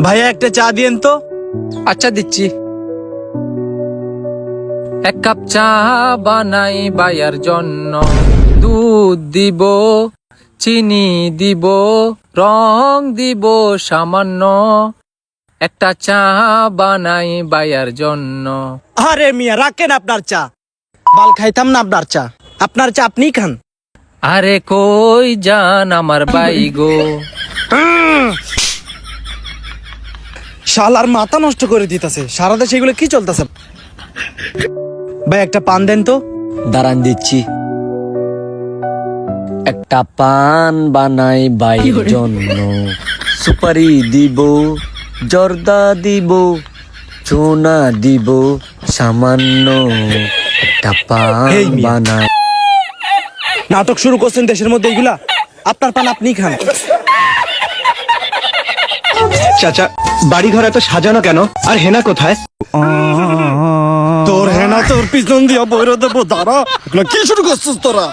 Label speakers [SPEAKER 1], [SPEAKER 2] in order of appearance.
[SPEAKER 1] ভাইয়া একটা চা দিয়েন তো।
[SPEAKER 2] আচ্ছা দিচ্ছি। এক কাপ চা বানাই ভাইয়ার জন্য, দুধ দিব, চিনি দিব, রং দিব সামান্য। একটা চা বানাই ভাইয়ার জন্য।
[SPEAKER 1] আরে মিয়া রাখেন আপনার চা, বাল খাইতাম না আপনার চা। আপনার চা আপনিই খান।
[SPEAKER 2] আরে কই যান আমার ভাই গো?
[SPEAKER 1] শালার মাথা নষ্ট করে দিতেছে, সারা দেশে এগুলো কি চলতেছে? ভাই একটা পান দেন তো।
[SPEAKER 3] দাঁড়ান দিচ্ছি। একটা পান বানাই বাইর জন্য, সুপারি দিব, জর্দা দিব, চুনা দিব সামান্য। একটা পান
[SPEAKER 1] এই মিয়া।
[SPEAKER 3] বানাই।
[SPEAKER 1] নাটক শুরু করছেন দেশের মধ্যে এগুলা? আপনার পান আপনিই খান।
[SPEAKER 4] চাচা, বাড়ি ঘর এত সাজানো কেন? আর হেনা কোথায়?
[SPEAKER 1] তোর হেনা তোর পিছন দিয়া বইরে দেবো, দাঁড়া। এগুলা কি শুরু করছিস তোরা?